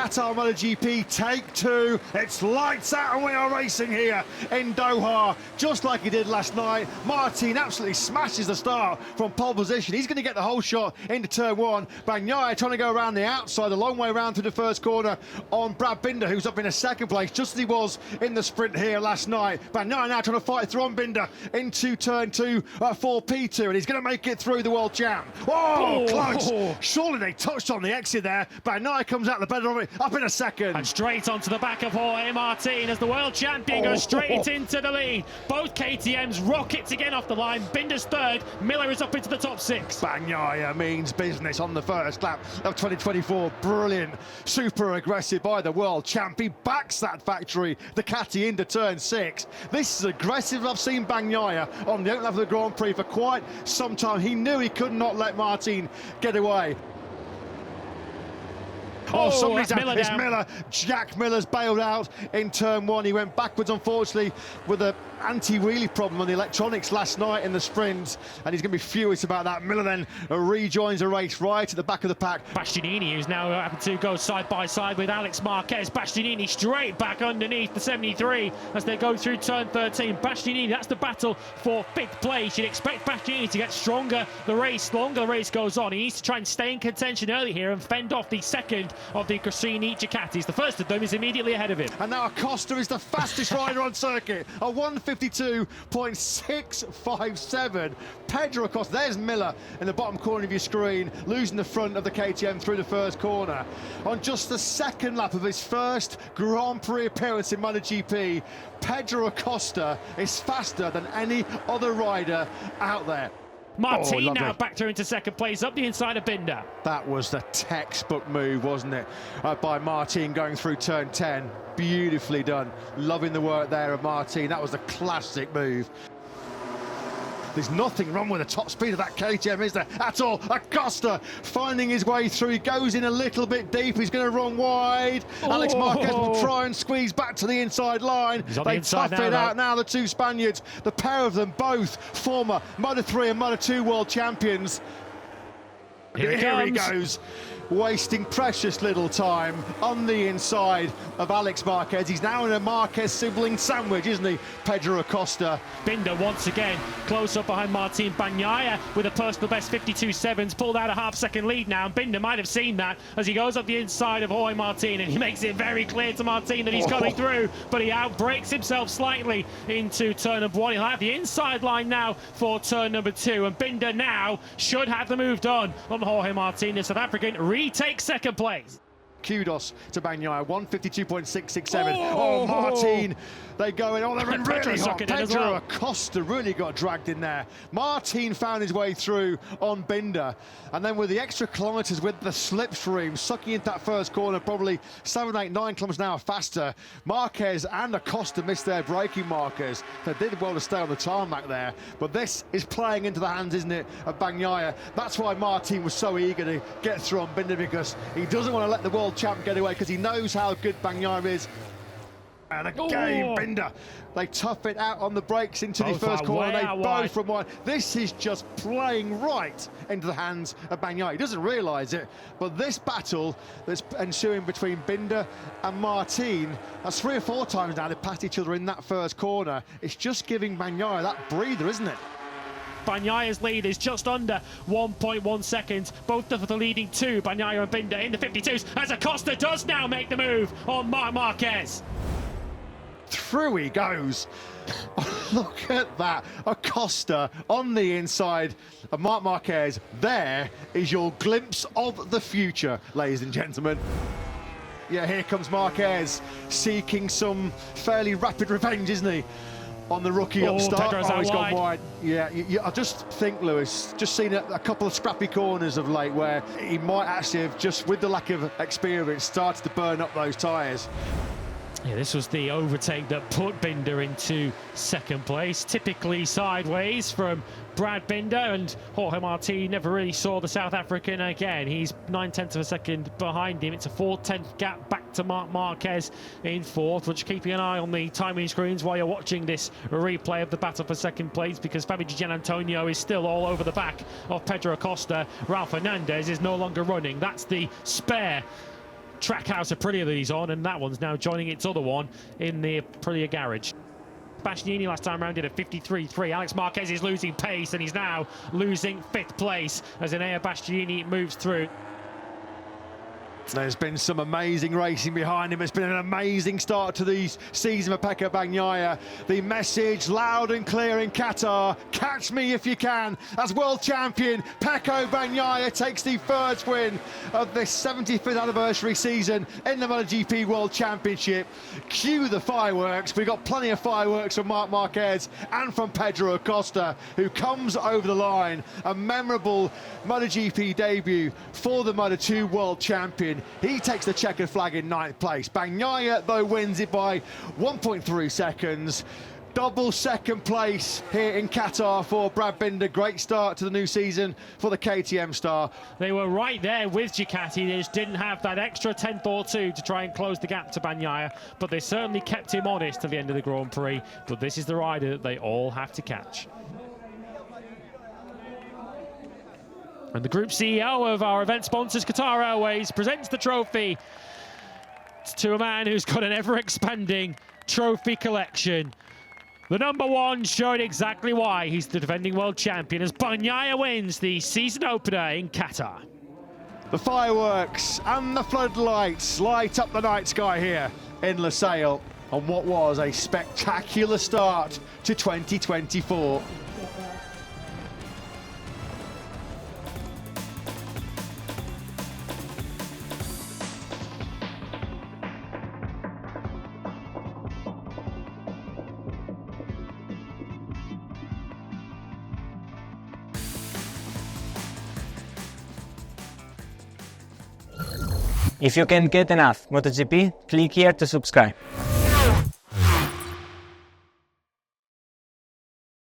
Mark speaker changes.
Speaker 1: Qatar MotoGP take two. It's lights out and we are racing here in Doha, just like he did last night. Martin absolutely smashes the start from pole position. He's going to get the whole shot into turn one. Bagnaia trying to go around the outside, a long way around through the first corner on Brad Binder, who's up in a second place, just as he was in the sprint here last night. Bagnaia now trying to fight through on Binder into turn two for P2, and he's going to make it through the world champ. Oh, close. Surely they touched on the exit there. Bagnaia comes out the better of it, up in a second.
Speaker 2: And straight onto the back of Jorge Martin as the world champion goes straight into the lead. Both KTMs rockets again off the line. Binder's third, Miller is up into the top six.
Speaker 1: Bagnaia means business on the first lap of 2024. Brilliant, super aggressive by the world champ. He backs that factory Ducati into turn six. This is aggressive. I've seen Bagnaia on the opening lap of the Grand Prix for quite some time. He knew he could not let Martin get away. Oh, somebody's out. It's Miller. Jack Miller's bailed out in turn one. He went backwards, unfortunately, with an anti-wheelie problem on the electronics last night in the sprint, and he's going to be furious about that. Miller then rejoins the race right at the back of the pack.
Speaker 2: Bastianini, who's now having to go side by side with Alex Marquez. Bastianini straight back underneath the 73 as they go through turn 13. Bastianini, that's the battle for fifth place. You'd expect Bastianini to get stronger the longer the race goes on. He needs to try and stay in contention early here and fend off the second of the Gresini Ducatis. The first of them is immediately ahead of him.
Speaker 1: And now Acosta is the fastest rider on circuit, a 1:52.657. Pedro Acosta, there's Miller in the bottom corner of your screen, losing the front of the KTM through the first corner. On just the second lap of his first Grand Prix appearance in MotoGP, Pedro Acosta is faster than any other rider out there.
Speaker 2: Martin now back through into second place, up the inside of Binder.
Speaker 1: That was the textbook move, wasn't it, by Martin going through turn 10. Beautifully done. Loving the work there of Martin. That was a classic move. There's nothing wrong with the top speed of that KTM, is there, at all? Acosta finding his way through. He goes in a little bit deep. He's going to run wide. Alex Marquez will try and squeeze back to the inside line. They tough it out now, the two Spaniards. The pair of them, both former Moto3 and Moto2 world champions. Here he goes, wasting precious little time on the inside of Alex Marquez. He's now in a Marquez sibling sandwich, isn't he, Pedro Acosta?
Speaker 2: Binder once again close up behind Martin. Bagnaia with a personal best 52.7s, pulled out a half-second lead now, and Binder might have seen that as he goes up the inside of Jorge Martin, and he makes it very clear to Martin that he's coming through, but he outbrakes himself slightly into turn number one. He'll have the inside line now for turn number two, and Binder now should have the move done on Jorge Martin. The South African retakes second place.
Speaker 1: Kudos to Bagnaia, 1:52.667. Oh, Martin, they go in. Oh, they're in really hot. Pedro Acosta really got dragged in there. Martin found his way through on Binder, and then with the extra kilometres with the slipstream, sucking into that first corner, probably 7, 8, 9 kilometres an hour faster. Marquez and Acosta missed their braking markers. They did well to stay on the tarmac there, but this is playing into the hands, isn't it, of Bagnaia. That's why Martin was so eager to get through on Binder, because he doesn't want to let the world champ get away, because he knows how good Bagnaia is. And again, Binder, they tough it out on the brakes into the first corner. They both from wide. This is just playing right into the hands of Bagnaia. He doesn't realise it, but this battle that's ensuing between Binder and Martin, that's 3 or 4 times now they passed each other in that first corner. It's just giving Bagnaia that breather, isn't it?
Speaker 2: Bagnaia's lead is just under 1.1 seconds. Both of the leading two, Bagnaia and Binder, in the 52s, as Acosta does now make the move on Marquez.
Speaker 1: Through he goes. Look at that. Acosta on the inside of Marc Marquez. There is your glimpse of the future, ladies and gentlemen. Yeah, here comes Marquez, seeking some fairly rapid revenge, isn't he, on the rookie upstart. He's gone wide. Yeah, I just think, Lewis, just seen a couple of scrappy corners of late where he might actually have, just with the lack of experience, started to burn up those tyres.
Speaker 2: Yeah, this was the overtake that put Binder into second place, typically sideways from Brad Binder, and Jorge Martin never really saw the South African again. He's 9/10 of a second behind him. It's a 4/10 gap back to Marc Marquez in fourth. We're just keeping an eye on the timing screens while you're watching this replay of the battle for second place, because Fabio Di Gianantonio is still all over the back of Pedro Acosta. Ralph Hernandez is no longer running. That's the spare Trackhouse Aprilia that he's on, and that one's now joining its other one in the Aprilia garage. Bastianini last time round did a 53.3. Alex Marquez is losing pace, and he's now losing 5th place as Enea Bastianini moves through.
Speaker 1: There's been some amazing racing behind him. It's been an amazing start to the season for Pecco Bagnaia. The message loud and clear in Qatar: catch me if you can. As world champion, Pecco Bagnaia takes the first win of this 75th anniversary season in the MotoGP World Championship. Cue the fireworks. We've got plenty of fireworks from Marc Marquez and from Pedro Acosta, who comes over the line. A memorable MotoGP debut for the Moto2 World Champion. He takes the checkered flag in 9th place. Bagnaia, though, wins it by 1.3 seconds. Double 2nd place here in Qatar for Brad Binder. Great start to the new season for the KTM star.
Speaker 2: They were right there with Ducati. They just didn't have that extra 10th or 2 to try and close the gap to Bagnaia, but they certainly kept him honest to the end of the Grand Prix. But this is the rider that they all have to catch. And the group CEO of our event sponsors, Qatar Airways, presents the trophy to a man who's got an ever-expanding trophy collection. The number 1 showing exactly why he's the defending world champion as Bagnaia wins the season opener in Qatar.
Speaker 1: The fireworks and the floodlights light up the night sky here in Losail on what was a spectacular start to 2024.
Speaker 3: If you can't get enough MotoGP, click here to subscribe.